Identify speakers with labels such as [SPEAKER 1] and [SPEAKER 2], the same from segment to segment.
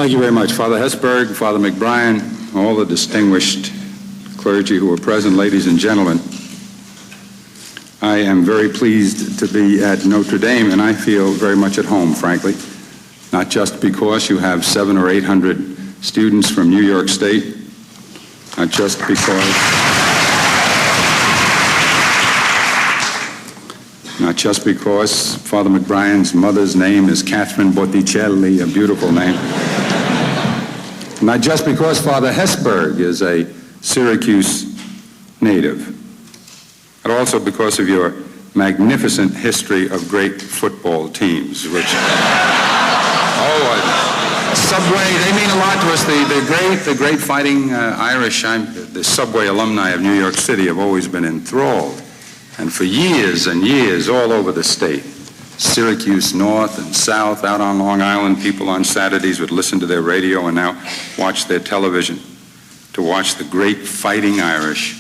[SPEAKER 1] Thank you very much, Father Hesburgh, Father McBrien, all the distinguished clergy who are present, ladies and gentlemen. I am very pleased to be at Notre Dame, and I feel very much at home, frankly. Not just because you have 700 or 800 students from New York State, not just because Father McBrien's mother's name is Catherine Botticelli, a beautiful name. Not just because Father Hesburgh is a Syracuse native, but also because of your magnificent history of great football teams, which, Subway, they mean a lot to us. The great fighting Irish, the Subway alumni of New York City have always been enthralled. And for years and years, all over the state, Syracuse North and South, out on Long Island, people on Saturdays would listen to their radio and now watch their television to watch the great fighting Irish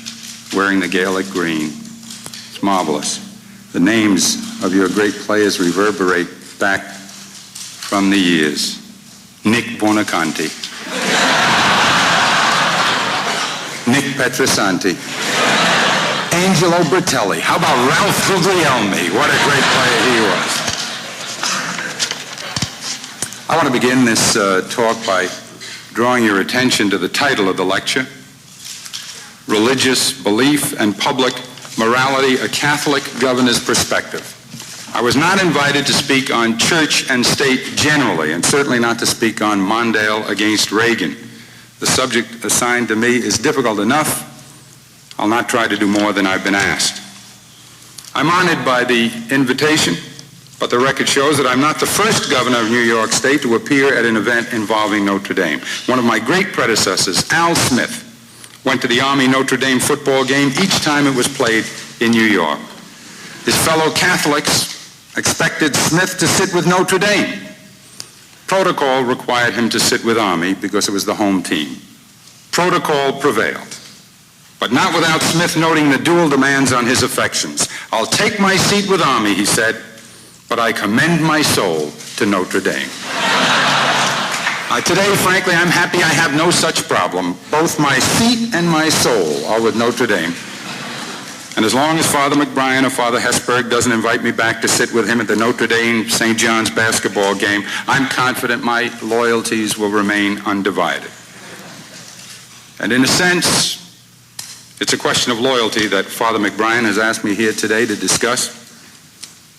[SPEAKER 1] wearing the Gaelic green. It's marvelous. The names of your great players reverberate back from the years. Nick Buonaconti, Nick Petrosanti, Angelo Bertelli. How about Ralph Guglielmi? What a great player he was. I want to begin this talk by drawing your attention to the title of the lecture, Religious Belief and Public Morality, a Catholic Governor's Perspective. I was not invited to speak on church and state generally, and certainly not to speak on Mondale against Reagan. The subject assigned to me is difficult enough. I'll not try to do more than I've been asked. I'm honored by the invitation, but the record shows that I'm not the first governor of New York State to appear at an event involving Notre Dame. One of my great predecessors, Al Smith, went to the Army Notre Dame football game each time it was played in New York. His fellow Catholics expected Smith to sit with Notre Dame. Protocol required him to sit with Army because it was the home team. Protocol prevailed, but not without Smith noting the dual demands on his affections. I'll take my seat with Army, he said, but I commend my soul to Notre Dame. Today, frankly, I'm happy I have no such problem. Both my seat and my soul are with Notre Dame. And as long as Father McBrien or Father Hesburgh doesn't invite me back to sit with him at the Notre Dame St. John's basketball game, I'm confident my loyalties will remain undivided. And in a sense, it's a question of loyalty that Father McBrien has asked me here today to discuss.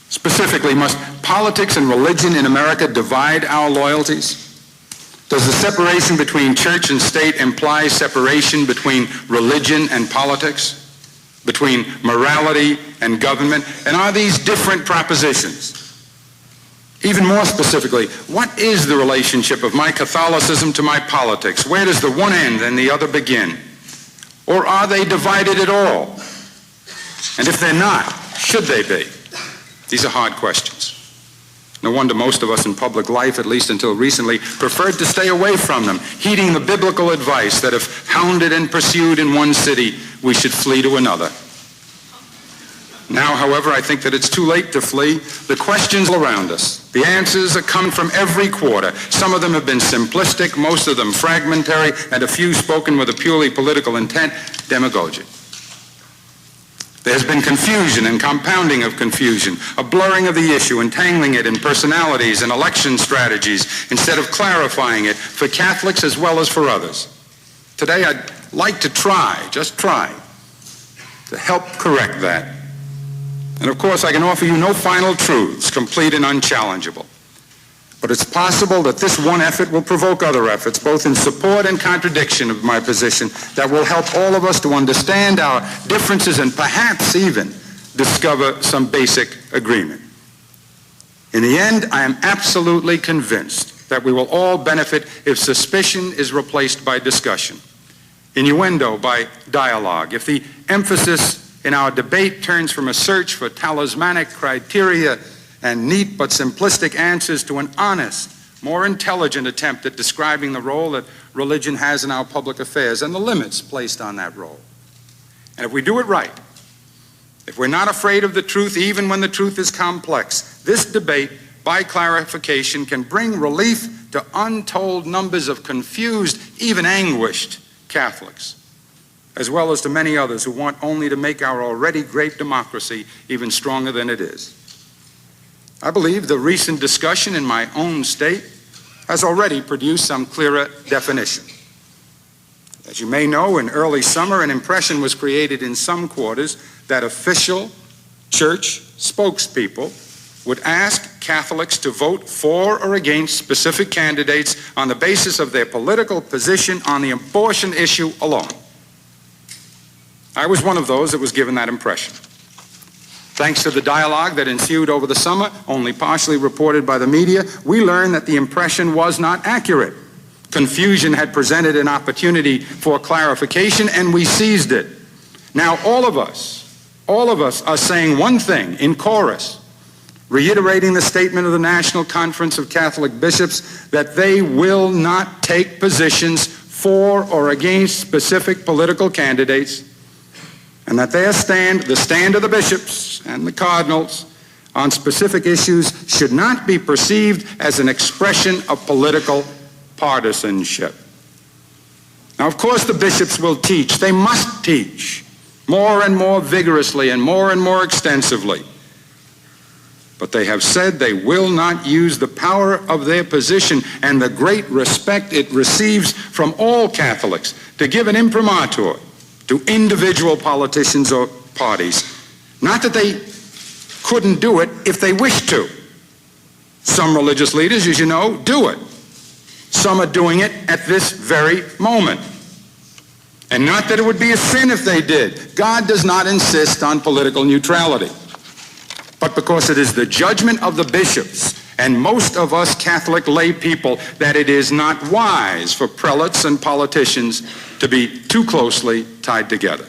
[SPEAKER 1] Specifically, must politics and religion in America divide our loyalties? Does the separation between church and state imply separation between religion and politics? Between morality and government? And are these different propositions? Even more specifically, what is the relationship of my Catholicism to my politics? Where does the one end and the other begin? Or are they divided at all? And if they're not, should they be? These are hard questions. No wonder most of us in public life, at least until recently, preferred to stay away from them, heeding the biblical advice that if hounded and pursued in one city, we should flee to another. Now, however, I think that it's too late to flee. The questions around us, the answers are coming from every quarter. Some of them have been simplistic, most of them fragmentary, and a few spoken with a purely political intent, demagogic. There's been confusion and compounding of confusion, a blurring of the issue, entangling it in personalities and election strategies instead of clarifying it for Catholics as well as for others. Today, I'd like to just try, to help correct that. And of course, I can offer you no final truths, complete and unchallengeable. But it's possible that this one effort will provoke other efforts, both in support and contradiction of my position, that will help all of us to understand our differences and perhaps even discover some basic agreement. In the end, I am absolutely convinced that we will all benefit if suspicion is replaced by discussion, innuendo by dialogue, if the emphasis in our debate turns from a search for talismanic criteria and neat but simplistic answers to an honest, more intelligent attempt at describing the role that religion has in our public affairs and the limits placed on that role. And if we do it right, if we're not afraid of the truth even when the truth is complex, this debate by clarification can bring relief to untold numbers of confused, even anguished Catholics, as well as to many others who want only to make our already great democracy even stronger than it is. I believe the recent discussion in my own state has already produced some clearer definition. As you may know, in early summer, an impression was created in some quarters that official church spokespeople would ask Catholics to vote for or against specific candidates on the basis of their political position on the abortion issue alone. I was one of those that was given that impression. Thanks to the dialogue that ensued over the summer, only partially reported by the media, we learned that the impression was not accurate. Confusion had presented an opportunity for clarification, and we seized it. Now all of us are saying one thing in chorus, reiterating the statement of the National Conference of Catholic Bishops that they will not take positions for or against specific political candidates, and that their stand, the stand of the bishops and the cardinals on specific issues, should not be perceived as an expression of political partisanship. Now, of course, the bishops will teach. They must teach more and more vigorously and more extensively. But they have said they will not use the power of their position and the great respect it receives from all Catholics to give an imprimatur to individual politicians or parties. Not that they couldn't do it if they wished to. Some religious leaders, as you know, do it. Some are doing it at this very moment. And not that it would be a sin if they did. God does not insist on political neutrality. But because it is the judgment of the bishops and most of us Catholic lay people that it is not wise for prelates and politicians to be too closely tied together.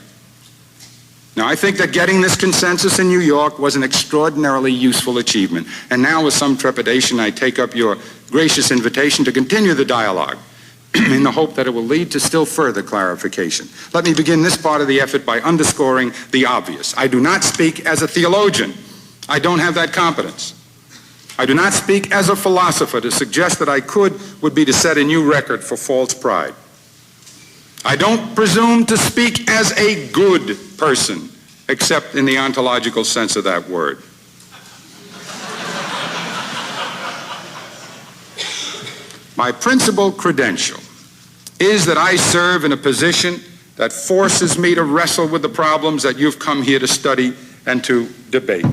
[SPEAKER 1] Now, I think that getting this consensus in New York was an extraordinarily useful achievement. And now, with some trepidation, I take up your gracious invitation to continue the dialogue in the hope that it will lead to still further clarification. Let me begin this part of the effort by underscoring the obvious. I do not speak as a theologian. I don't have that competence. I do not speak as a philosopher. To suggest that I could would be to set a new record for false pride. I don't presume to speak as a good person, except in the ontological sense of that word. My principal credential is that I serve in a position that forces me to wrestle with the problems that you've come here to study and to debate.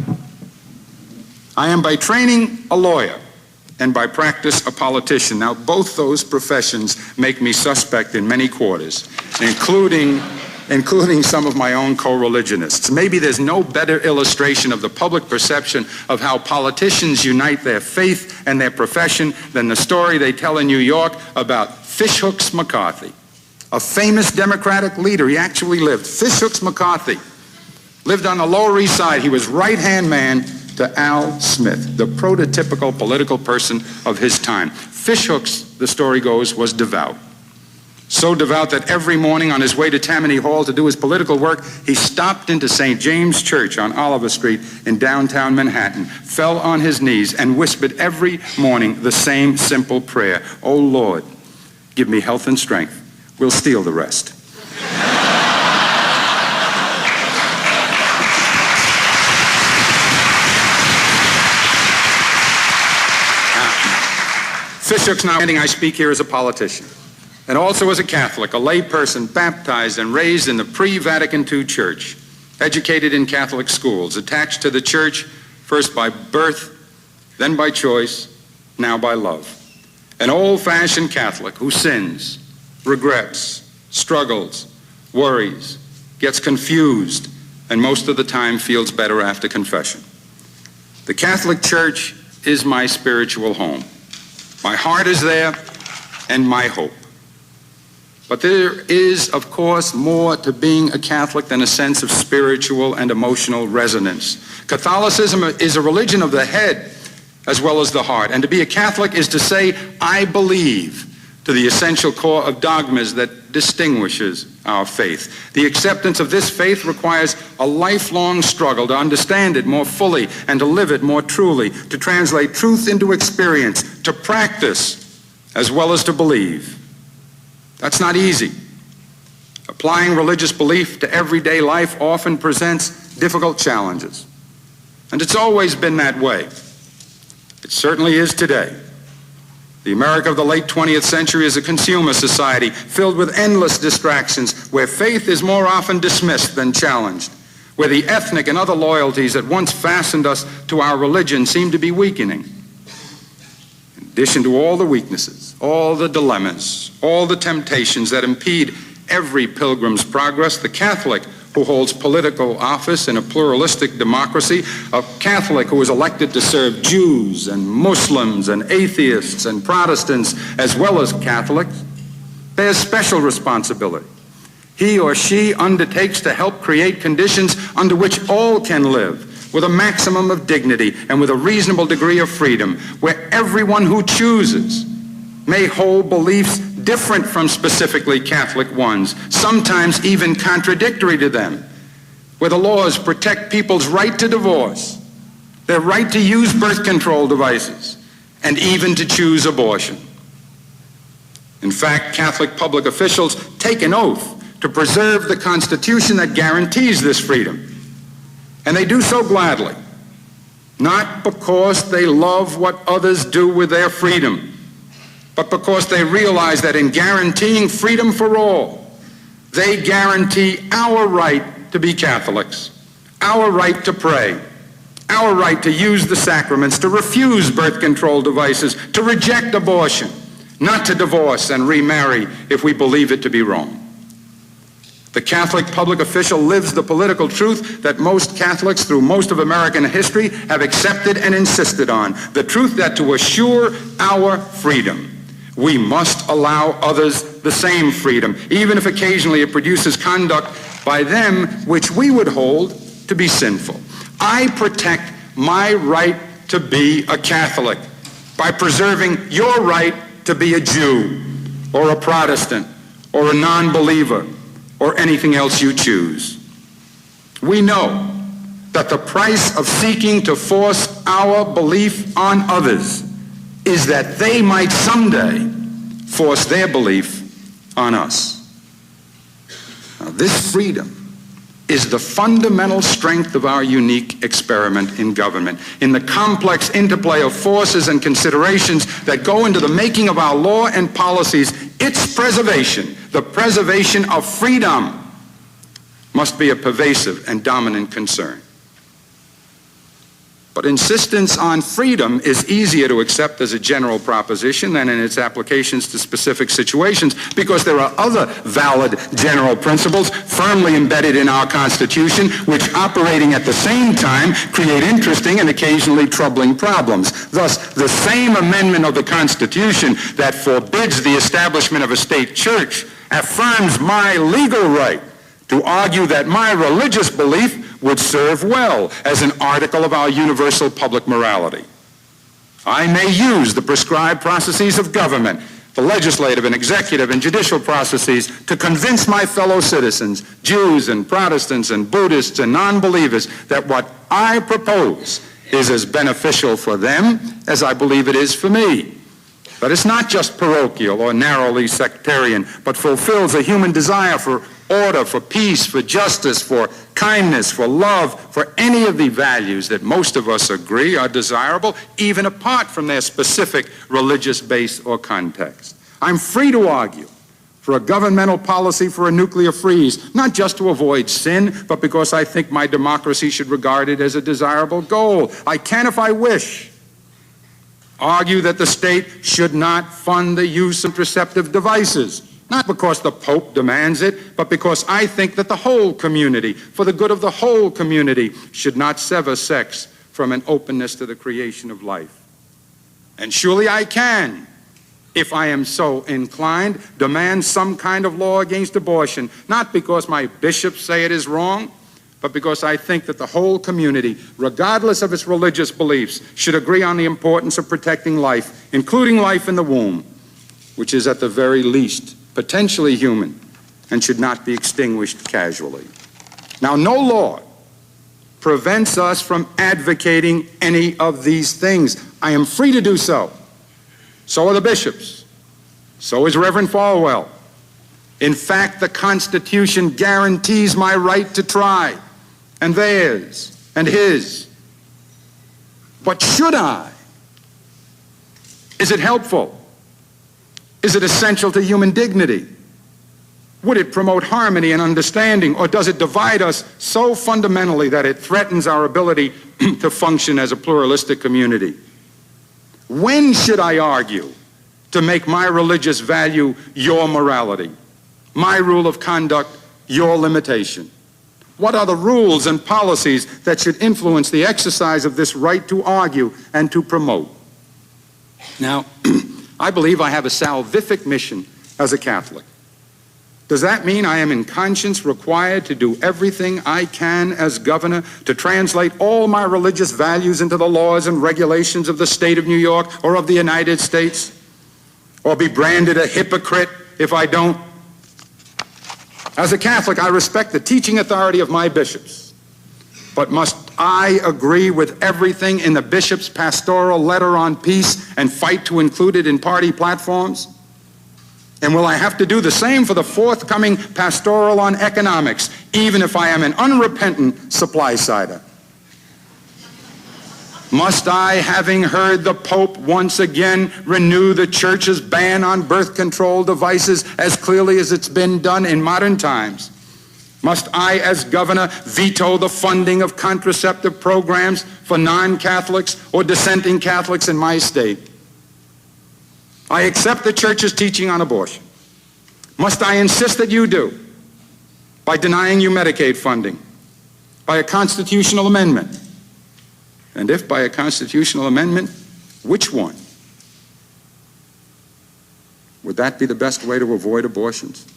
[SPEAKER 1] I am by training a lawyer and by practice a politician. Now, both those professions make me suspect in many quarters, including some of my own co-religionists. Maybe there's no better illustration of the public perception of how politicians unite their faith and their profession than the story they tell in New York about Fishhooks McCarthy, a famous Democratic leader. He actually lived. Fishhooks McCarthy lived on the Lower East Side. He was right-hand man to Al Smith, the prototypical political person of his time. Fishhooks, the story goes, was devout. So devout that every morning on his way to Tammany Hall to do his political work, he stopped into St. James Church on Oliver Street in downtown Manhattan, fell on his knees, and whispered every morning the same simple prayer: "Oh Lord, give me health and strength. We'll steal the rest." Fishhooks now, I speak here as a politician, and also as a Catholic, a lay person baptized and raised in the pre-Vatican II Church, educated in Catholic schools, attached to the Church first by birth, then by choice, now by love. An old-fashioned Catholic who sins, regrets, struggles, worries, gets confused, and most of the time feels better after confession. The Catholic Church is my spiritual home. My heart is there, and my hope. But there is, of course, more to being a Catholic than a sense of spiritual and emotional resonance. Catholicism is a religion of the head as well as the heart. And to be a Catholic is to say, I believe to the essential core of dogmas that distinguishes our faith. The acceptance of this faith requires a lifelong struggle to understand it more fully and to live it more truly, to translate truth into experience, to practice as well as to believe. That's not easy. Applying religious belief to everyday life often presents difficult challenges. And it's always been that way. It certainly is today. The America of the late 20th century is a consumer society filled with endless distractions, where faith is more often dismissed than challenged, where the ethnic and other loyalties that once fastened us to our religion seem to be weakening. In addition to all the weaknesses, all the dilemmas, all the temptations that impede every pilgrim's progress, the Catholic who holds political office in a pluralistic democracy, a Catholic who is elected to serve Jews and Muslims and atheists and Protestants as well as Catholics, bears special responsibility. He or she undertakes to help create conditions under which all can live with a maximum of dignity and with a reasonable degree of freedom, where everyone who chooses may hold beliefs different from specifically Catholic ones, sometimes even contradictory to them, where the laws protect people's right to divorce, their right to use birth control devices, and even to choose abortion. In fact, Catholic public officials take an oath to preserve the Constitution that guarantees this freedom. And they do so gladly, not because they love what others do with their freedom, but because they realize that in guaranteeing freedom for all, they guarantee our right to be Catholics, our right to pray, our right to use the sacraments, to refuse birth control devices, to reject abortion, not to divorce and remarry if we believe it to be wrong. The Catholic public official lives the political truth that most Catholics through most of American history have accepted and insisted on, the truth that to assure our freedom, we must allow others the same freedom, even if occasionally it produces conduct by them which we would hold to be sinful. I protect my right to be a Catholic by preserving your right to be a Jew or a Protestant or a non-believer or anything else you choose. We know that the price of seeking to force our belief on others is that they might someday force their belief on us. Now, this freedom is the fundamental strength of our unique experiment in government, in the complex interplay of forces and considerations that go into the making of our law and policies. Its preservation, the preservation of freedom, must be a pervasive and dominant concern. But insistence on freedom is easier to accept as a general proposition than in its applications to specific situations, because there are other valid general principles firmly embedded in our Constitution which, operating at the same time, create interesting and occasionally troubling problems. Thus, the same amendment of the Constitution that forbids the establishment of a state church affirms my legal right to argue that my religious belief would serve well as an article of our universal public morality. I may use the prescribed processes of government, the legislative and executive and judicial processes, to convince my fellow citizens, Jews and Protestants and Buddhists and non-believers, that what I propose is as beneficial for them as I believe it is for me. But it's not just parochial or narrowly sectarian, but fulfills a human desire for order, for peace, for justice, for kindness, for love, for any of the values that most of us agree are desirable, even apart from their specific religious base or context. I'm free to argue for a governmental policy for a nuclear freeze, not just to avoid sin, but because I think my democracy should regard it as a desirable goal. I can, if I wish, argue that the state should not fund the use of contraceptive devices, not because the Pope demands it, but because I think that the whole community, for the good of the whole community, should not sever sex from an openness to the creation of life. And surely I can, if I am so inclined, demand some kind of law against abortion, not because my bishops say it is wrong, but because I think that the whole community, regardless of its religious beliefs, should agree on the importance of protecting life, including life in the womb. which is at the very least potentially human and should not be extinguished casually. Now, no law prevents us from advocating any of these things. I am free to do so. So are the bishops. So is Reverend Falwell. In fact, the Constitution guarantees my right to try, and theirs, and his. But should I? Is it helpful? Is it essential to human dignity? Would it promote harmony and understanding, or does it divide us so fundamentally that it threatens our ability to function as a pluralistic community? When should I argue to make my religious value your morality, my rule of conduct your limitation? What are the rules and policies that should influence the exercise of this right to argue and to promote? Now, I believe I have a salvific mission as a Catholic. Does that mean I am in conscience required to do everything I can as governor to translate all my religious values into the laws and regulations of the state of New York or of the United States? Or be branded a hypocrite if I don't? As a Catholic, I respect the teaching authority of my bishops. But must I agree with everything in the bishop's pastoral letter on peace and fight to include it in party platforms? And will I have to do the same for the forthcoming pastoral on economics, even if I am an unrepentant supply-sider? Must I, having heard the Pope once again renew the Church's ban on birth control devices as clearly as it's been done in modern times? Must I, as governor, veto the funding of contraceptive programs for non-Catholics or dissenting Catholics in my state? I accept the Church's teaching on abortion. Must I insist that you do by denying you Medicaid funding, by a constitutional amendment? And if by a constitutional amendment, which one? Would that be the best way to avoid abortions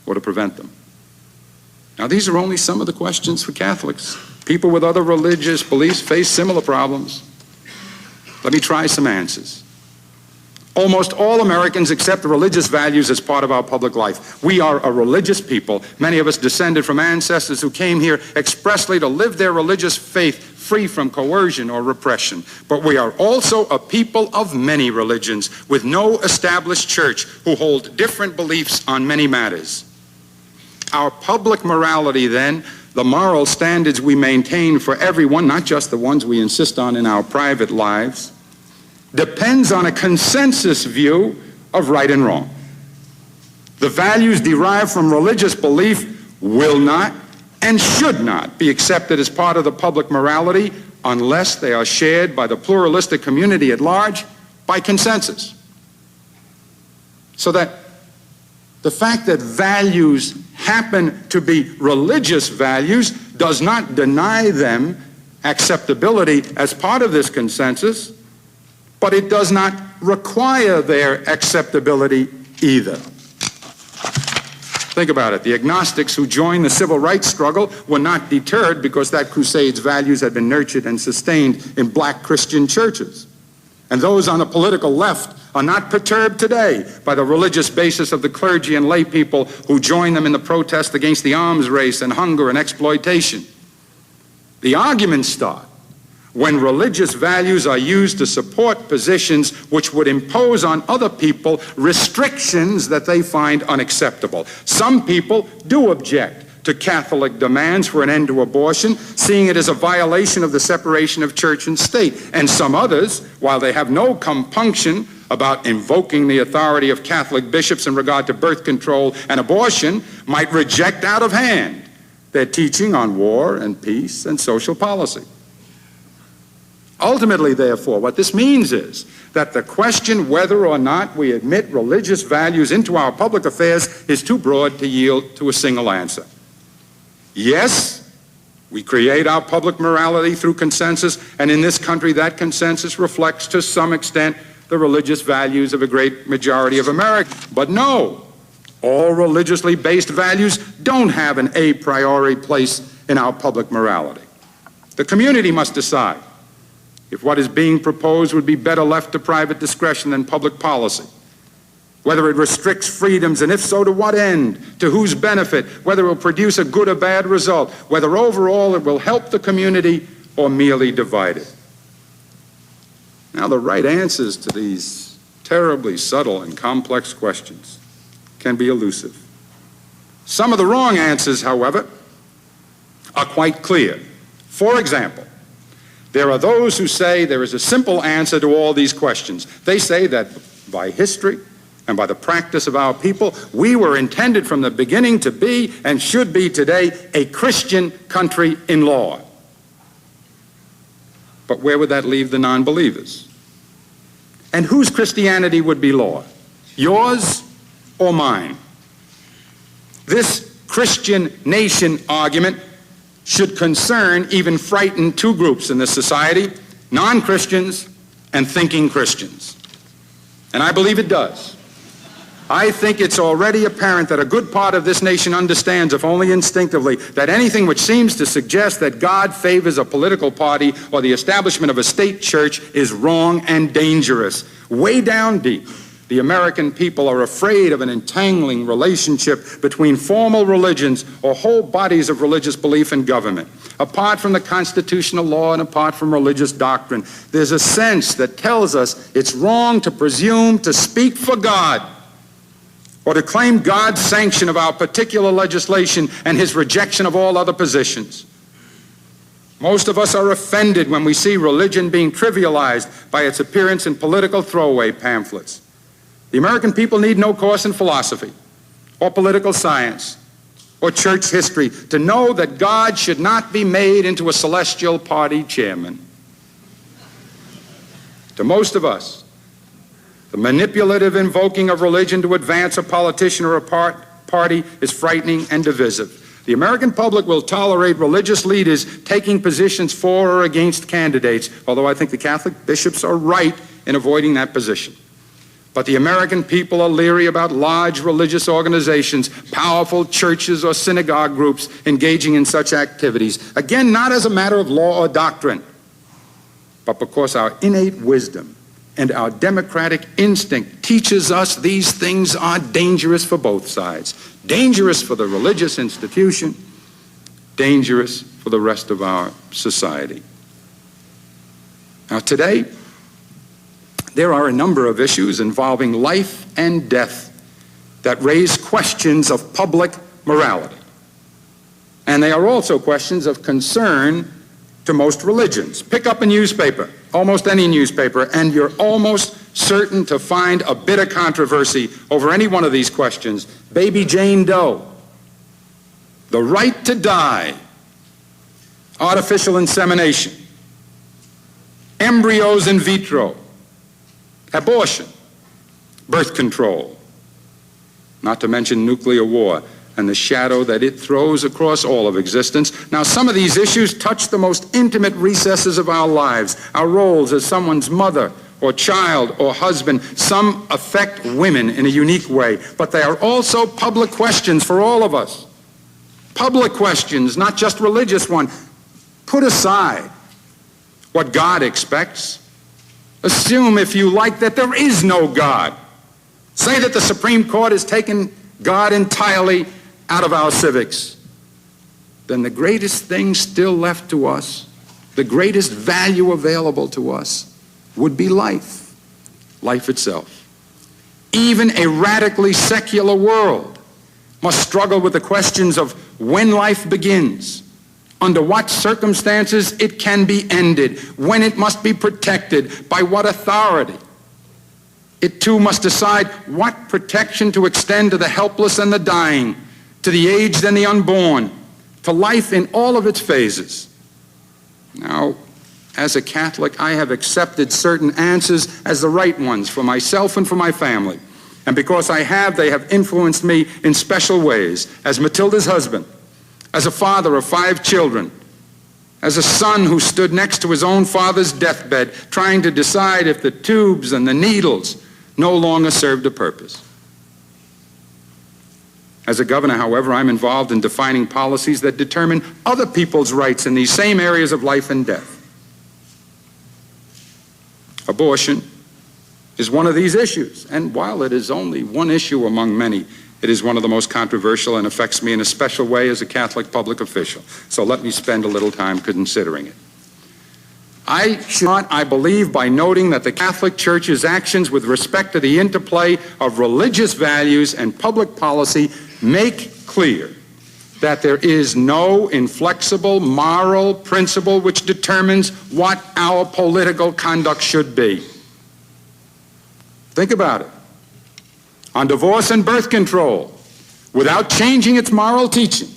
[SPEAKER 1] or to prevent them? Now, these are only some of the questions for Catholics. People with other religious beliefs face similar problems. Let me try some answers. Almost all Americans accept religious values as part of our public life. We are a religious people. Many of us descended from ancestors who came here expressly to live their religious faith free from coercion or repression. But we are also a people of many religions with no established church who hold different beliefs on many matters. Our public morality, then, the moral standards we maintain for everyone, not just the ones we insist on in our private lives, depends on a consensus view of right and wrong. The values derived from religious belief will not and should not be accepted as part of the public morality unless they are shared by the pluralistic community at large by consensus. So that the fact that values happen to be religious values does not deny them acceptability as part of this consensus, but it does not require their acceptability either. Think about it. The agnostics who joined the civil rights struggle were not deterred because that crusade's values had been nurtured and sustained in black Christian churches. And those on the political left are not perturbed today by the religious basis of the clergy and lay people who join them in the protest against the arms race and hunger and exploitation. The arguments start when religious values are used to support positions which would impose on other people restrictions that they find unacceptable. Some people do object to Catholic demands for an end to abortion, seeing it as a violation of the separation of church and state. And some others, while they have no compunction about invoking the authority of Catholic bishops in regard to birth control and abortion, might reject out of hand their teaching on war and peace and social policy. Ultimately, therefore, what this means is that the question whether or not we admit religious values into our public affairs is too broad to yield to a single answer. Yes, we create our public morality through consensus, and in this country that consensus reflects to some extent the religious values of a great majority of Americans. But no, all religiously based values don't have an a priori place in our public morality. The community must decide if what is being proposed would be better left to private discretion than public policy. whether it restricts freedoms, and if so, to what end, to whose benefit, whether it will produce a good or bad result, whether overall it will help the community or merely divide it. Now, the right answers to these terribly subtle and complex questions can be elusive. Some of the wrong answers, however, are quite clear. For example, there are those who say there is a simple answer to all these questions. They say that by history and by the practice of our people, we were intended from the beginning to be, and should be today, a Christian country in law. But where would that leave the non-believers? And whose Christianity would be law? Yours or mine? This Christian nation argument should concern, even frighten, two groups in this society: non-Christians and thinking Christians. And I believe it does. I think it's already apparent that a good part of this nation understands, if only instinctively, that anything which seems to suggest that God favors a political party or the establishment of a state church is wrong and dangerous. Way down deep, the American people are afraid of an entangling relationship between formal religions or whole bodies of religious belief and government. Apart from the constitutional law and apart from religious doctrine, there's a sense that tells us it's wrong to presume to speak for God or to claim God's sanction of our particular legislation and his rejection of all other positions. Most of us are offended when we see religion being trivialized by its appearance in political throwaway pamphlets. The American people need no course in philosophy or political science or church history to know that God should not be made into a celestial party chairman. To most of us, the manipulative invoking of religion to advance a politician or a party is frightening and divisive. The American public will tolerate religious leaders taking positions for or against candidates, although I think the Catholic bishops are right in avoiding that position. But the American people are leery about large religious organizations, powerful churches or synagogue groups engaging in such activities. Again, not as a matter of law or doctrine, but because our innate wisdom and our democratic instinct teaches us these things are dangerous for both sides. Dangerous for the religious institution, dangerous for the rest of our society. Now today, there are a number of issues involving life and death that raise questions of public morality. And they are also questions of concern to most religions. Pick up a newspaper, almost any newspaper, and you're almost certain to find a bit of controversy over any one of these questions. Baby Jane Doe, the right to die, artificial insemination, embryos in vitro, abortion, birth control, not to mention nuclear war and the shadow that it throws across all of existence. Now, some of these issues touch the most intimate recesses of our lives, our roles as someone's mother or child or husband. Some affect women in a unique way, but they are also public questions for all of us. Public questions, not just religious ones. Put aside what God expects. Assume, if you like, that there is no God. Say that the Supreme Court has taken God entirely out of our civics. Then the greatest thing still left to us, the greatest value available to us, would be life, life itself. Even a radically secular world must struggle with the questions of when life begins, under what circumstances it can be ended, when it must be protected, by what authority. It too must decide what protection to extend to the helpless and the dying, to the aged and the unborn, to life in all of its phases. Now, as a Catholic, I have accepted certain answers as the right ones for myself and for my family. And because I have, they have influenced me in special ways, as Matilda's husband, as a father of 5 children, as a son who stood next to his own father's deathbed, trying to decide if the tubes and the needles no longer served a purpose. As a governor, however, I'm involved in defining policies that determine other people's rights in these same areas of life and death. Abortion, is one of these issues. And while it is only one issue among many, it is one of the most controversial and affects me in a special way as a Catholic public official. So let me spend a little time considering it. I start, I believe, by noting that the Catholic Church's actions with respect to the interplay of religious values and public policy make clear that there is no inflexible moral principle which determines what our political conduct should be. Think about it. On divorce and birth control, without changing its moral teaching,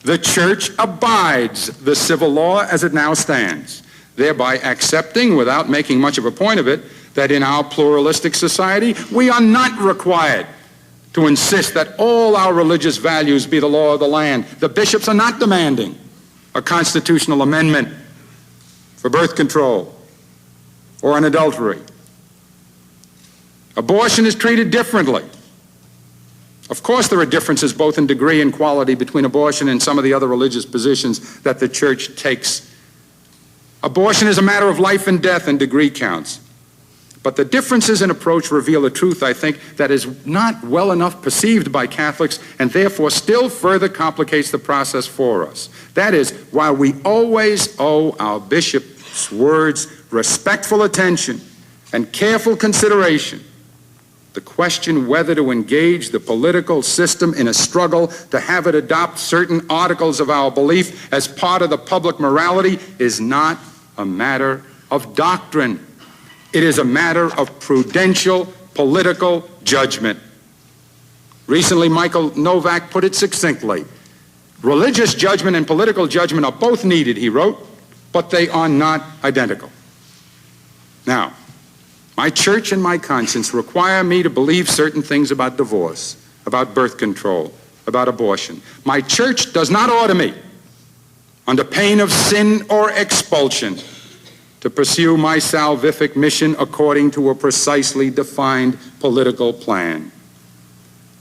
[SPEAKER 1] the Church abides the civil law as it now stands, thereby accepting, without making much of a point of it, that in our pluralistic society, we are not required to insist that all our religious values be the law of the land. The bishops are not demanding a constitutional amendment for birth control or on adultery. Abortion is treated differently. Of course, there are differences both in degree and quality between abortion and some of the other religious positions that the Church takes. Abortion is a matter of life and death, and degree counts. But the differences in approach reveal a truth, I think, that is not well enough perceived by Catholics and therefore still further complicates the process for us. That is, while we always owe our bishop's words respectful attention and careful consideration, the question whether to engage the political system in a struggle to have it adopt certain articles of our belief as part of the public morality is not a matter of doctrine. It is a matter of prudential political judgment. Recently, Michael Novak put it succinctly. Religious judgment and political judgment are both needed, he wrote, but they are not identical. Now, my church and my conscience require me to believe certain things about divorce, about birth control, about abortion. My church does not order me, under pain of sin or expulsion, to pursue my salvific mission according to a precisely defined political plan.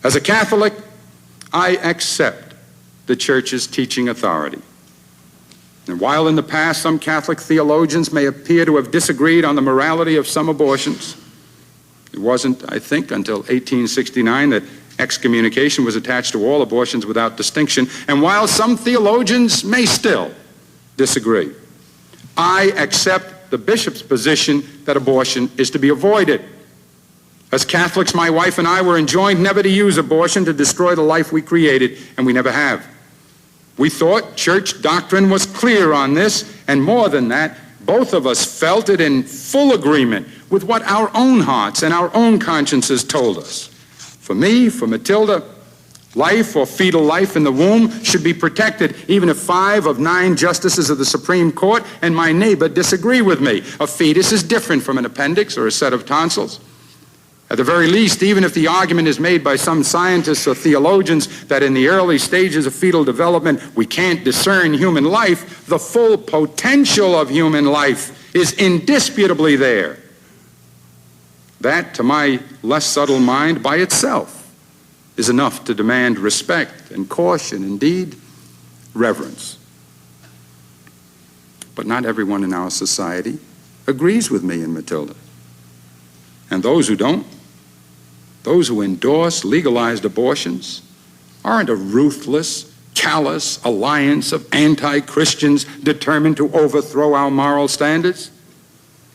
[SPEAKER 1] As a Catholic, I accept the Church's teaching authority. And while in the past some Catholic theologians may appear to have disagreed on the morality of some abortions, it wasn't, I think, until 1869 that excommunication was attached to all abortions without distinction. And while some theologians may still disagree, I accept the bishop's position that abortion is to be avoided. As Catholics, my wife and I were enjoined never to use abortion to destroy the life we created, and we never have. We thought church doctrine was clear on this, and more than that, both of us felt it in full agreement with what our own hearts and our own consciences told us. For me, for Matilda, life or fetal life in the womb should be protected, even if 5 of 9 justices of the Supreme Court and my neighbor disagree with me. A fetus is different from an appendix or a set of tonsils. At the very least, even if the argument is made by some scientists or theologians that in the early stages of fetal development we can't discern human life, the full potential of human life is indisputably there. That, to my less subtle mind, by itself is enough to demand respect and caution, indeed, reverence. But not everyone in our society agrees with me and Matilda. And those who don't, those who endorse legalized abortions, aren't a ruthless, callous alliance of anti-Christians determined to overthrow our moral standards.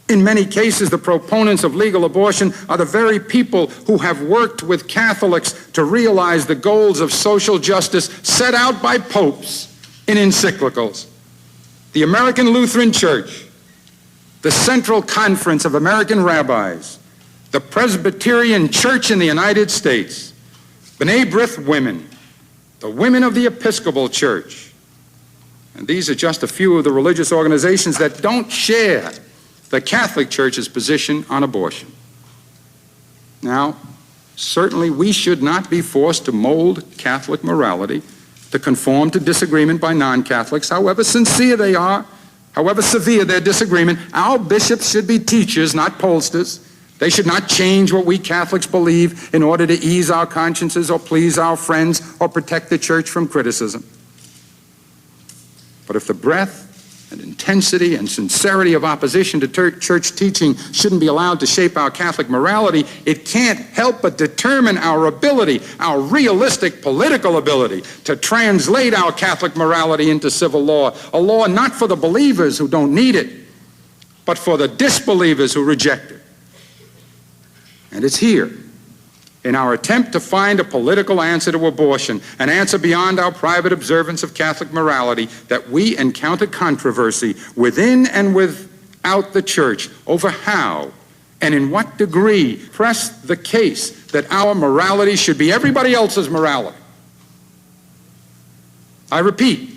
[SPEAKER 1] In many cases, the proponents of legal abortion are the very people who have worked with Catholics to realize the goals of social justice set out by popes in encyclicals. The American Lutheran Church, the Central Conference of American Rabbis, the Presbyterian Church in the United States, B'nai B'rith women, the women of the Episcopal Church. And these are just a few of the religious organizations that don't share the Catholic Church's position on abortion. Now, certainly we should not be forced to mold Catholic morality to conform to disagreement by non-Catholics, however sincere they are, however severe their disagreement. Our bishops should be teachers, not pollsters. They should not change what we Catholics believe in order to ease our consciences or please our friends or protect the Church from criticism. But if the breadth and intensity and sincerity of opposition to church teaching shouldn't be allowed to shape our Catholic morality, it can't help but determine our ability, our realistic political ability, to translate our Catholic morality into civil law, a law not for the believers who don't need it, but for the disbelievers who reject it. And it's here, in our attempt to find a political answer to abortion, an answer beyond our private observance of Catholic morality, that we encounter controversy within and without the Church over how and in what degree press the case that our morality should be everybody else's morality. I repeat,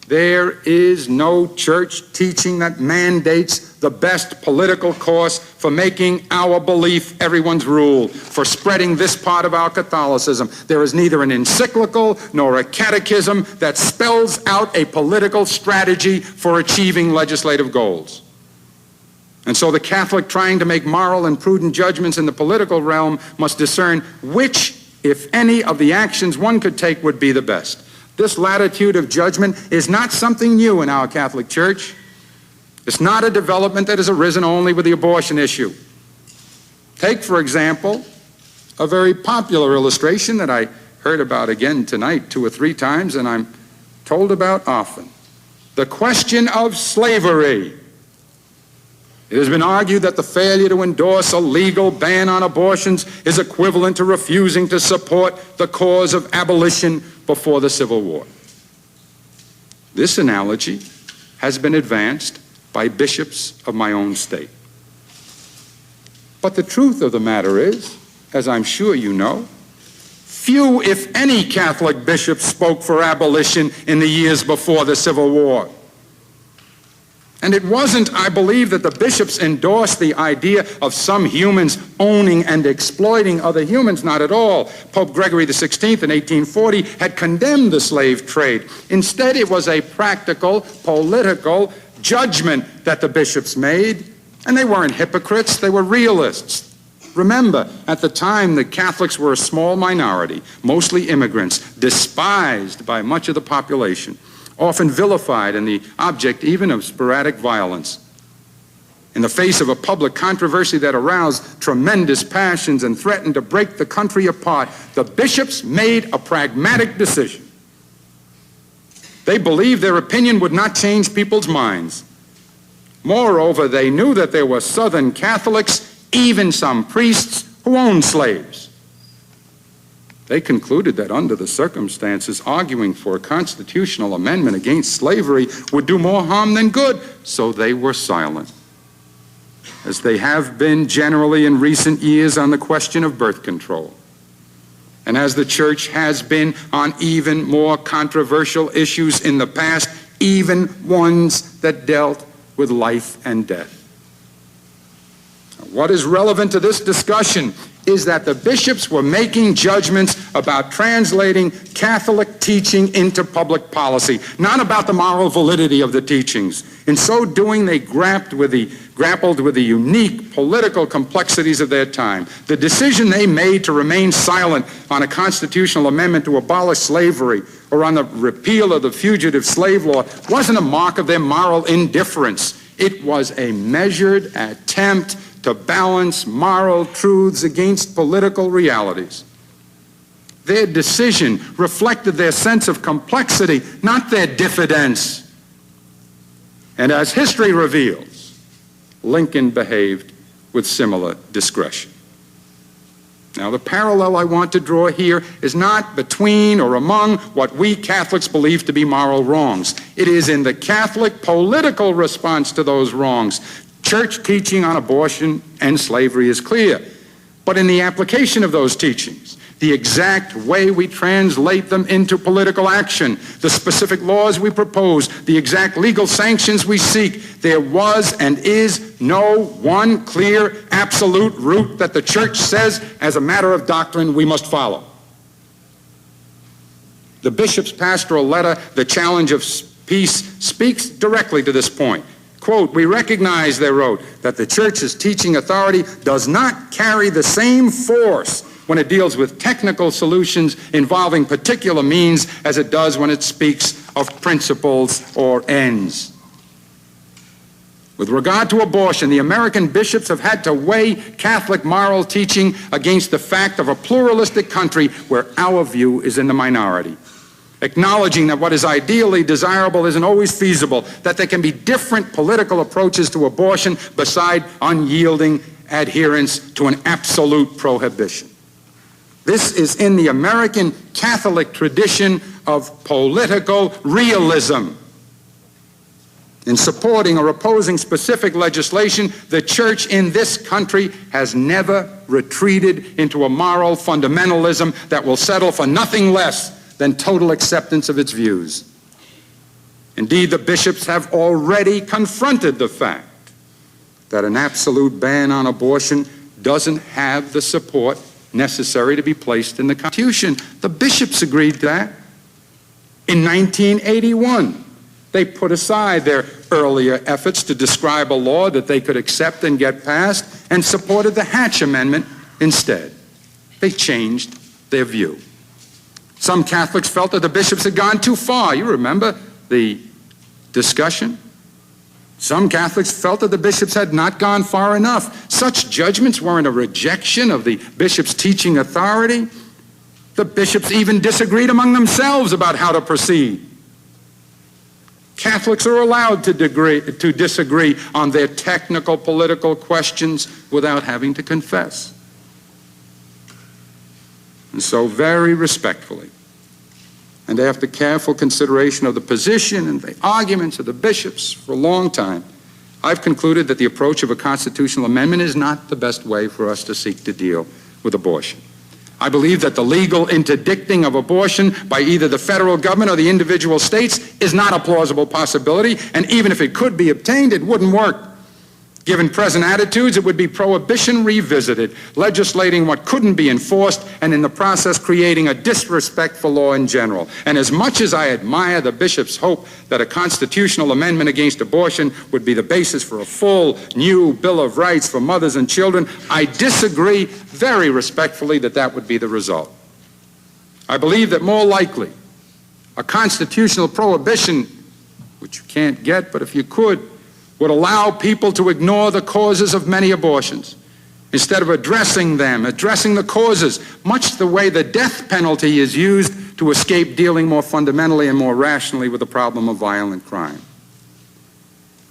[SPEAKER 1] there is no church teaching that mandates the best political course for making our belief everyone's rule, for spreading this part of our Catholicism. There is neither an encyclical nor a catechism that spells out a political strategy for achieving legislative goals. And so the Catholic trying to make moral and prudent judgments in the political realm must discern which, if any, of the actions one could take would be the best. This latitude of judgment is not something new in our Catholic Church. It's not a development that has arisen only with the abortion issue. Take, for example, a very popular illustration that I heard about again tonight 2 or 3 times, and I'm told about often. The question of slavery. It has been argued that the failure to endorse a legal ban on abortions is equivalent to refusing to support the cause of abolition before the Civil War. This analogy has been advanced by bishops of my own state. But the truth of the matter is, as I'm sure you know, few, if any, Catholic bishops spoke for abolition in the years before the Civil War. And it wasn't, I believe, that the bishops endorsed the idea of some humans owning and exploiting other humans, not at all. Pope Gregory XVI in 1840 had condemned the slave trade. Instead, it was a practical, political judgment that the bishops made, and they weren't hypocrites, they were realists. Remember, at the time, the Catholics were a small minority, mostly immigrants, despised by much of the population, often vilified and the object even of sporadic violence. In the face of a public controversy that aroused tremendous passions and threatened to break the country apart, the bishops made a pragmatic decision. They believed their opinion would not change people's minds. Moreover, they knew that there were Southern Catholics, even some priests, who owned slaves. They concluded that under the circumstances, arguing for a constitutional amendment against slavery would do more harm than good, so they were silent, as they have been generally in recent years on the question of birth control, and as the Church has been on even more controversial issues in the past, even ones that dealt with life and death. What is relevant to this discussion is that the bishops were making judgments about translating Catholic teaching into public policy, not about the moral validity of the teachings. In so doing, they grappled with the unique political complexities of their time. The decision they made to remain silent on a constitutional amendment to abolish slavery or on the repeal of the fugitive slave law wasn't a mark of their moral indifference. It was a measured attempt to balance moral truths against political realities. Their decision reflected their sense of complexity, not their diffidence. And as history reveals, Lincoln behaved with similar discretion. Now, the parallel I want to draw here is not between or among what we Catholics believe to be moral wrongs. It is in the Catholic political response to those wrongs. Church teaching on abortion and slavery is clear, but in the application of those teachings, the exact way we translate them into political action, the specific laws we propose, the exact legal sanctions we seek, there was and is no one clear, absolute route that the Church says, as a matter of doctrine, we must follow. The bishop's pastoral letter, The Challenge of Peace, speaks directly to this point. Quote, "We recognize," they wrote, "that the Church's teaching authority does not carry the same force when it deals with technical solutions involving particular means as it does when it speaks of principles or ends." With regard to abortion, the American bishops have had to weigh Catholic moral teaching against the fact of a pluralistic country where our view is in the minority, acknowledging that what is ideally desirable isn't always feasible, that there can be different political approaches to abortion beside unyielding adherence to an absolute prohibition. This is in the American Catholic tradition of political realism. In supporting or opposing specific legislation, the Church in this country has never retreated into a moral fundamentalism that will settle for nothing less than total acceptance of its views. Indeed, the bishops have already confronted the fact that an absolute ban on abortion doesn't have the support necessary to be placed in the Constitution. The bishops agreed to that. In 1981, they put aside their earlier efforts to describe a law that they could accept and get passed and supported the Hatch Amendment instead. They changed their view. Some Catholics felt that the bishops had gone too far. You remember the discussion? Some Catholics felt that the bishops had not gone far enough. Such judgments weren't a rejection of the bishop's teaching authority. The bishops even disagreed among themselves about how to proceed. Catholics are allowed to disagree on their technical political questions without having to confess. And so, very respectfully, and after careful consideration of the position and the arguments of the bishops for a long time, I've concluded that the approach of a constitutional amendment is not the best way for us to seek to deal with abortion. I believe that the legal interdicting of abortion by either the federal government or the individual states is not a plausible possibility, and even if it could be obtained, it wouldn't work. Given present attitudes, it would be prohibition revisited, legislating what couldn't be enforced, and in the process creating a disrespect for law in general. And as much as I admire the bishops' hope that a constitutional amendment against abortion would be the basis for a full, new Bill of Rights for mothers and children, I disagree very respectfully that that would be the result. I believe that more likely, a constitutional prohibition, which you can't get, but if you could, would allow people to ignore the causes of many abortions instead of addressing them, addressing the causes, much the way the death penalty is used to escape dealing more fundamentally and more rationally with the problem of violent crime.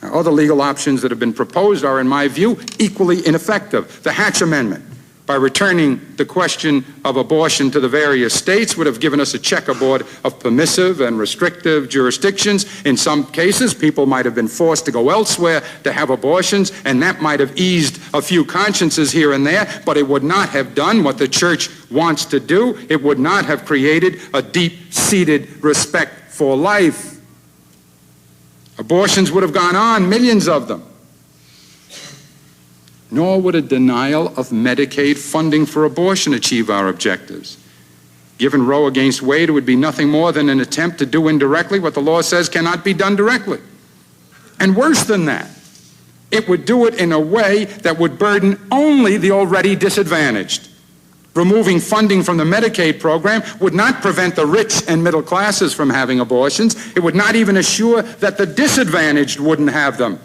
[SPEAKER 1] Now, other legal options that have been proposed are, in my view, equally ineffective. The Hatch Amendment, by returning the question of abortion to the various states, would have given us a checkerboard of permissive and restrictive jurisdictions. In some cases, people might have been forced to go elsewhere to have abortions, and that might have eased a few consciences here and there, but it would not have done what the Church wants to do. It would not have created a deep-seated respect for life. Abortions would have gone on, millions of them. Nor would a denial of Medicaid funding for abortion achieve our objectives. Given Roe against Wade, it would be nothing more than an attempt to do indirectly what the law says cannot be done directly. And worse than that, it would do it in a way that would burden only the already disadvantaged. Removing funding from the Medicaid program would not prevent the rich and middle classes from having abortions. It would not even assure that the disadvantaged wouldn't have them.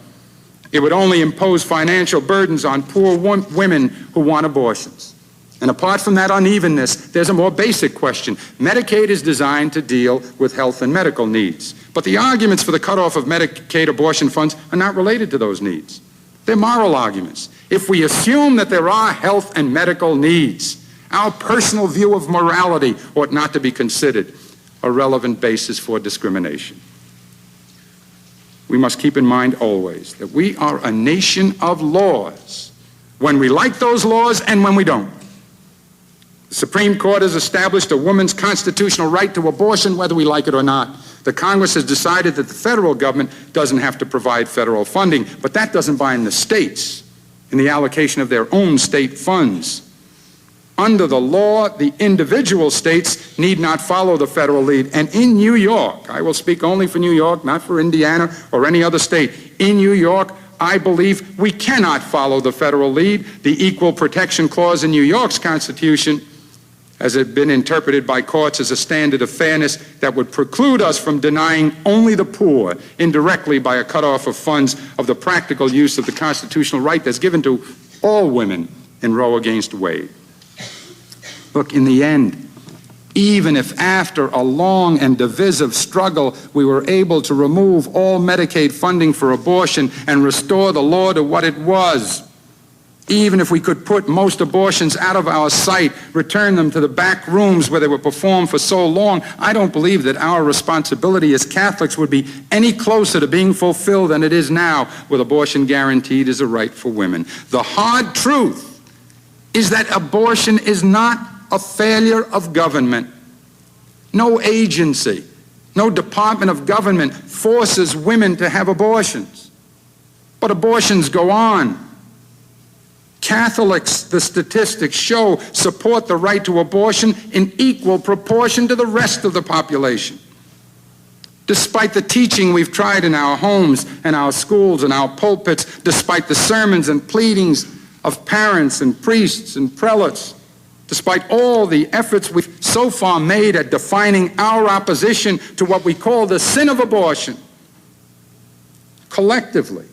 [SPEAKER 1] It would only impose financial burdens on poor women who want abortions. And apart from that unevenness, there's a more basic question. Medicaid is designed to deal with health and medical needs. But the arguments for the cutoff of Medicaid abortion funds are not related to those needs. They're moral arguments. If we assume that there are health and medical needs, our personal view of morality ought not to be considered a relevant basis for discrimination. We must keep in mind always that we are a nation of laws, when we like those laws and when we don't. The Supreme Court has established a woman's constitutional right to abortion whether we like it or not. The Congress has decided that the federal government doesn't have to provide federal funding, but that doesn't bind the states in the allocation of their own state funds. Under the law, the individual states need not follow the federal lead. And in New York, I will speak only for New York, not for Indiana or any other state. In New York, I believe we cannot follow the federal lead. The Equal Protection Clause in New York's Constitution has it been interpreted by courts as a standard of fairness that would preclude us from denying only the poor indirectly by a cutoff of funds of the practical use of the constitutional right that's given to all women in Roe against Wade. Look, in the end, even if after a long and divisive struggle we were able to remove all Medicaid funding for abortion and restore the law to what it was, even if we could put most abortions out of our sight, return them to the back rooms where they were performed for so long, I don't believe that our responsibility as Catholics would be any closer to being fulfilled than it is now, with abortion guaranteed as a right for women. The hard truth is that abortion is not a failure of government. No agency, no department of government forces women to have abortions. But abortions go on. Catholics, the statistics show, support the right to abortion in equal proportion to the rest of the population. Despite the teaching we've tried in our homes and our schools and our pulpits, despite the sermons and pleadings of parents and priests and prelates, despite all the efforts we've so far made at defining our opposition to what we call the sin of abortion, collectively,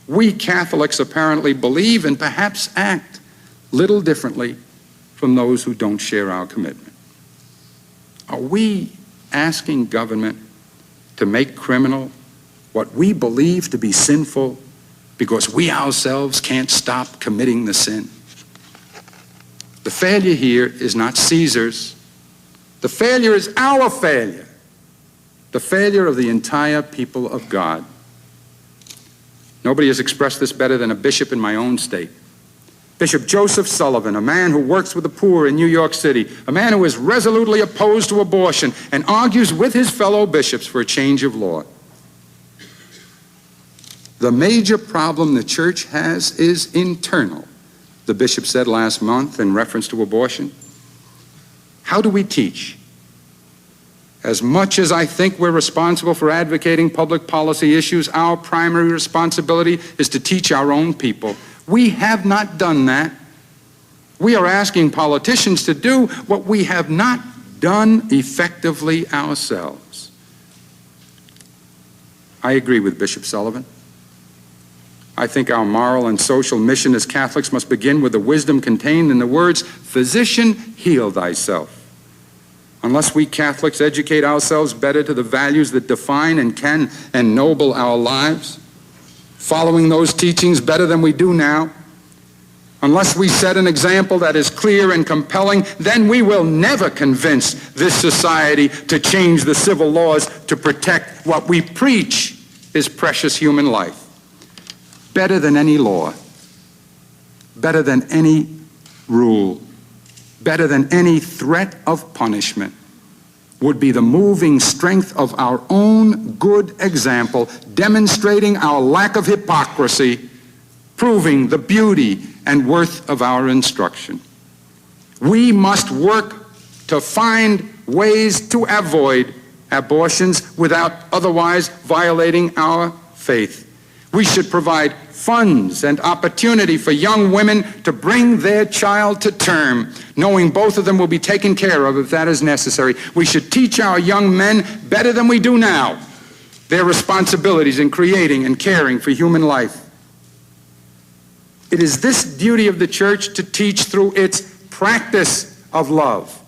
[SPEAKER 1] we Catholics apparently believe and perhaps act little differently from those who don't share our commitment. Are we asking government to make criminal what we believe to be sinful because we ourselves can't stop committing the sin? The failure here is not Caesar's. The failure is our failure, the failure of the entire people of God. Nobody has expressed this better than a bishop in my own state. Bishop Joseph Sullivan, a man who works with the poor in New York City, a man who is resolutely opposed to abortion and argues with his fellow bishops for a change of law. The major problem the church has is internal, the bishop said last month in reference to abortion. How do we teach? As much as I think we're responsible for advocating public policy issues, our primary responsibility is to teach our own people. We have not done that. We are asking politicians to do what we have not done effectively ourselves. I agree with Bishop Sullivan. I think our moral and social mission as Catholics must begin with the wisdom contained in the words, "Physician, heal thyself." Unless we Catholics educate ourselves better to the values that define and can ennoble our lives, following those teachings better than we do now, unless we set an example that is clear and compelling, then we will never convince this society to change the civil laws to protect what we preach is precious human life. Better than any law, better than any rule, better than any threat of punishment would be the moving strength of our own good example, demonstrating our lack of hypocrisy, proving the beauty and worth of our instruction. We must work to find ways to avoid abortions without otherwise violating our faith. We should provide funds and opportunity for young women to bring their child to term, knowing both of them will be taken care of if that is necessary. We should teach our young men better than we do now their responsibilities in creating and caring for human life. It is this duty of the church to teach through its practice of love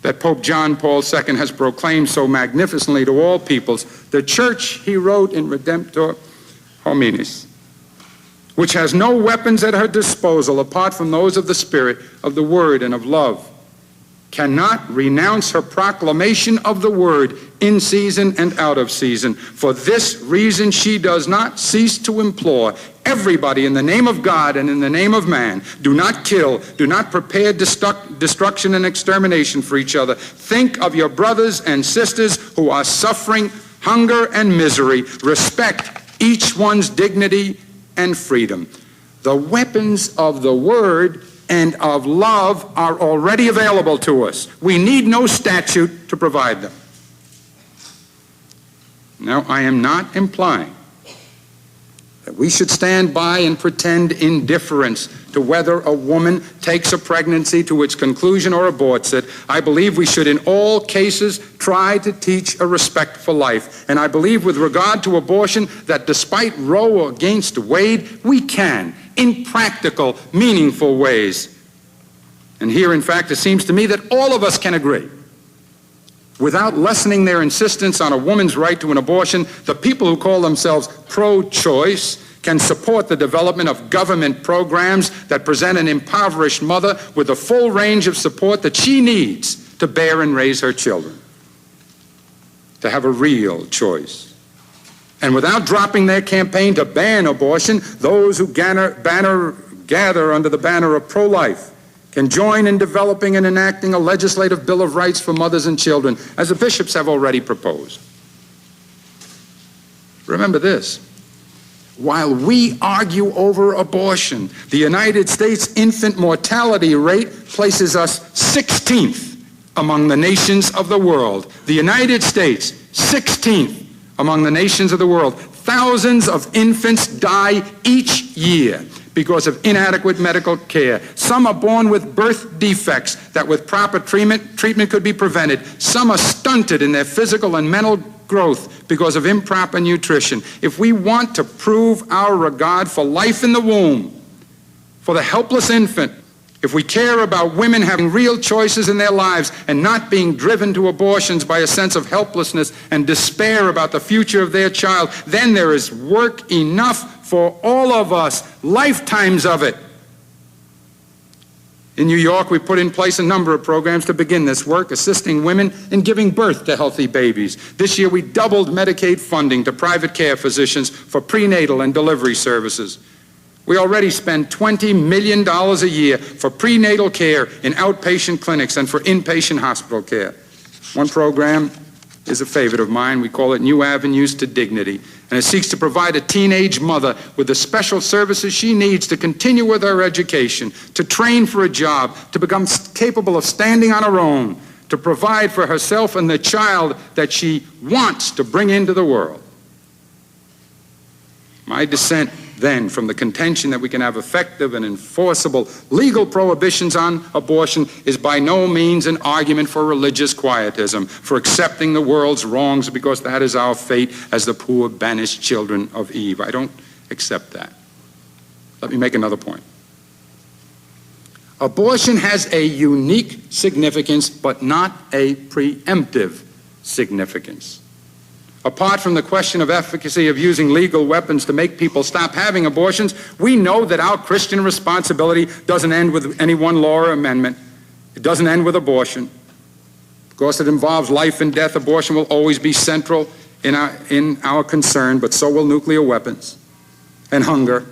[SPEAKER 1] that Pope John Paul II has proclaimed so magnificently to all peoples. The church, he wrote in Redemptor Hominis, which has no weapons at her disposal apart from those of the Spirit, of the Word, and of love, cannot renounce her proclamation of the Word in season and out of season. For this reason she does not cease to implore everybody in the name of God and in the name of man, do not kill, do not prepare destruction and extermination for each other. Think of your brothers and sisters who are suffering hunger and misery. Respect each one's dignity and freedom. The weapons of the Word and of love are already available to us. We need no statute to provide them. Now, I am not implying that we should stand by and pretend indifference to whether a woman takes a pregnancy to its conclusion or aborts it. I believe we should in all cases try to teach a respect for life. And I believe with regard to abortion that despite Roe against Wade, we can, in practical, meaningful ways. And here, in fact, it seems to me that all of us can agree. Without lessening their insistence on a woman's right to an abortion, the people who call themselves pro-choice can support the development of government programs that present an impoverished mother with the full range of support that she needs to bear and raise her children, to have a real choice. And without dropping their campaign to ban abortion, those who gather under the banner of pro-life can join in developing and enacting a legislative Bill of Rights for mothers and children, as the bishops have already proposed. Remember this: while we argue over abortion, the United States infant mortality rate places us 16th among the nations of the world. The United States, 16th among the nations of the world. Thousands of infants die each year because of inadequate medical care. Some are born with birth defects that with proper treatment could be prevented. Some are stunted in their physical and mental growth because of improper nutrition. If we want to prove our regard for life in the womb, for the helpless infant, if we care about women having real choices in their lives and not being driven to abortions by a sense of helplessness and despair about the future of their child, then there is work enough for all of us, lifetimes of it. In New York, we put in place a number of programs to begin this work, assisting women in giving birth to healthy babies. This year, we doubled Medicaid funding to private care physicians for prenatal and delivery services. We already spend $20 million a year for prenatal care in outpatient clinics and for inpatient hospital care. One program is a favorite of mine. We call it New Avenues to Dignity, and it seeks to provide a teenage mother with the special services she needs to continue with her education, to train for a job, to become capable of standing on her own, to provide for herself and the child that she wants to bring into the world. My dissent then from the contention that we can have effective and enforceable legal prohibitions on abortion is by no means an argument for religious quietism, for accepting the world's wrongs because that is our fate as the poor banished children of Eve. I don't accept that. Let me make another point. Abortion has a unique significance, but not a preemptive significance. Apart from the question of efficacy of using legal weapons to make people stop having abortions, we know that our Christian responsibility doesn't end with any one law or amendment. It doesn't end with abortion. Because it involves life and death, abortion will always be central in our concern, but so will nuclear weapons and hunger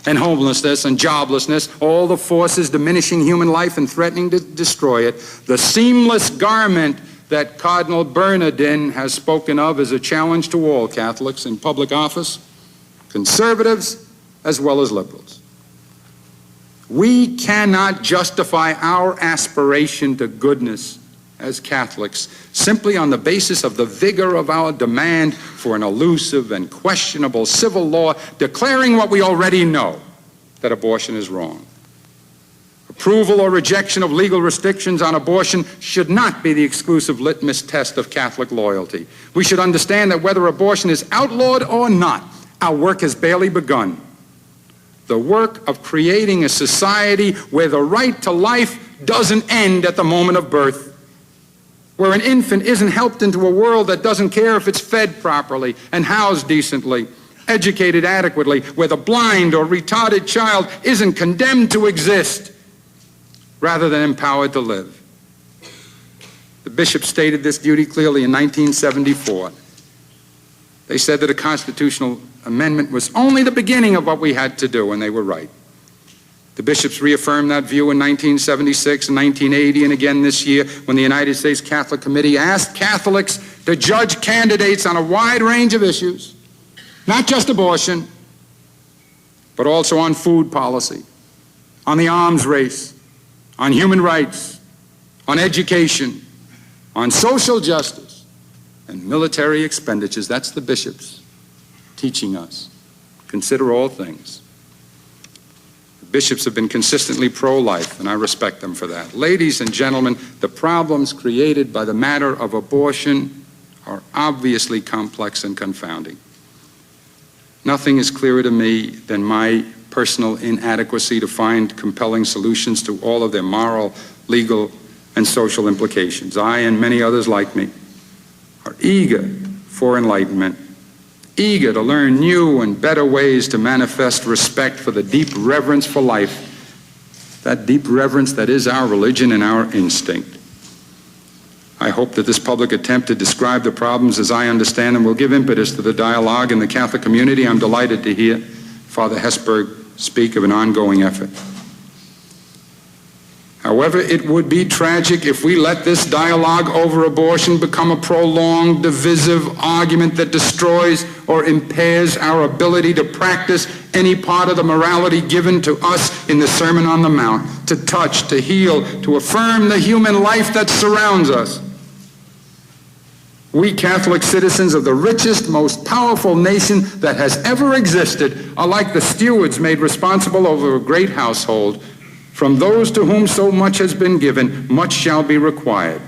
[SPEAKER 1] and homelessness and joblessness, all the forces diminishing human life and threatening to destroy it. The seamless garment that Cardinal Bernardin has spoken of as a challenge to all Catholics in public office, conservatives as well as liberals. We cannot justify our aspiration to goodness as Catholics simply on the basis of the vigor of our demand for an elusive and questionable civil law declaring what we already know, that abortion is wrong. Approval or rejection of legal restrictions on abortion should not be the exclusive litmus test of Catholic loyalty. We should understand that whether abortion is outlawed or not, our work has barely begun. The work of creating a society where the right to life doesn't end at the moment of birth, where an infant isn't helped into a world that doesn't care if it's fed properly and housed decently, educated adequately, where the blind or retarded child isn't condemned to exist rather than empowered to live. The bishop stated this duty clearly in 1974. They said that a constitutional amendment was only the beginning of what we had to do, and they were right. The bishops reaffirmed that view in 1976 and 1980 and again this year when the United States Catholic Committee asked Catholics to judge candidates on a wide range of issues, not just abortion, but also on food policy, on the arms race, on human rights, on education, on social justice, and military expenditures. That's the bishops teaching us. Consider all things. The bishops have been consistently pro-life, and I respect them for that. Ladies and gentlemen, the problems created by the matter of abortion are obviously complex and confounding. Nothing is clearer to me than my personal inadequacy to find compelling solutions to all of their moral, legal, and social implications. I and many others like me are eager for enlightenment, eager to learn new and better ways to manifest respect for the deep reverence for life, that deep reverence that is our religion and our instinct. I hope that this public attempt to describe the problems as I understand them will give impetus to the dialogue in the Catholic community. I'm delighted to hear Father Hesburgh speak of an ongoing effort. However, it would be tragic if we let this dialogue over abortion become a prolonged, divisive argument that destroys or impairs our ability to practice any part of the morality given to us in the Sermon on the Mount, to touch, to heal, to affirm the human life that surrounds us. We Catholic citizens of the richest, most powerful nation that has ever existed are like the stewards made responsible over a great household. From those to whom so much has been given, much shall be required.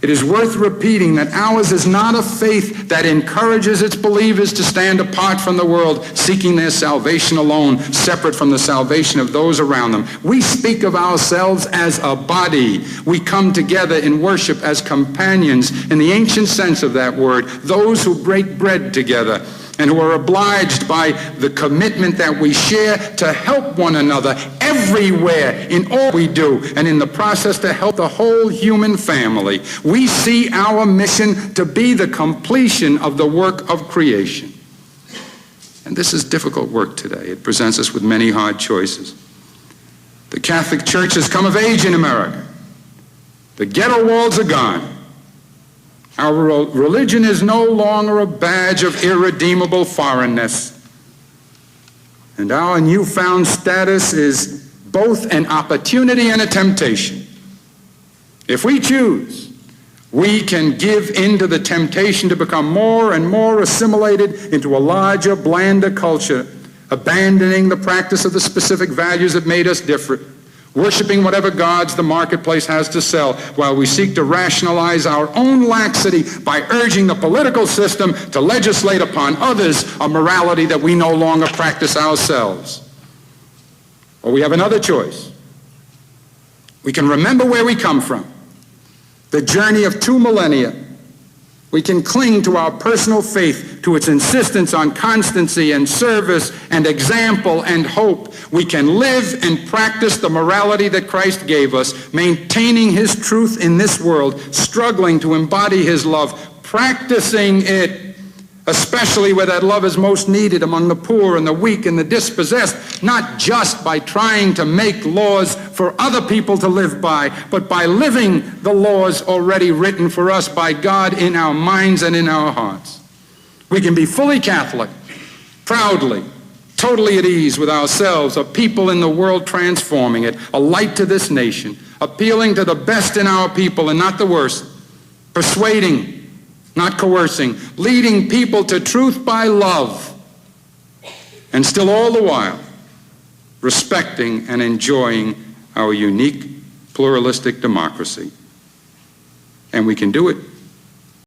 [SPEAKER 1] It is worth repeating that ours is not a faith that encourages its believers to stand apart from the world, seeking their salvation alone, separate from the salvation of those around them. We speak of ourselves as a body. We come together in worship as companions, in the ancient sense of that word, those who break bread together, and who are obliged by the commitment that we share to help one another everywhere in all we do, and in the process to help the whole human family. We see our mission to be the completion of the work of creation. And this is difficult work today. It presents us with many hard choices. The Catholic Church has come of age in America. The ghetto walls are gone. Our religion is no longer a badge of irredeemable foreignness. And our newfound status is both an opportunity and a temptation. If we choose, we can give in to the temptation to become more and more assimilated into a larger, blander culture, abandoning the practice of the specific values that made us different, worshiping whatever gods the marketplace has to sell, while we seek to rationalize our own laxity by urging the political system to legislate upon others a morality that we no longer practice ourselves. Or we have another choice. We can remember where we come from, the journey of 2 millennia. We can cling to our personal faith, to its insistence on constancy and service and example and hope. We can live and practice the morality that Christ gave us, maintaining his truth in this world, struggling to embody his love, practicing it, especially where that love is most needed, among the poor and the weak and the dispossessed, not just by trying to make laws for other people to live by, but by living the laws already written for us by God in our minds and in our hearts. We can be fully Catholic, proudly, totally at ease with ourselves, a people in the world transforming it, a light to this nation, appealing to the best in our people and not the worst, persuading, not coercing, leading people to truth by love, and still all the while respecting and enjoying our unique pluralistic democracy. And we can do it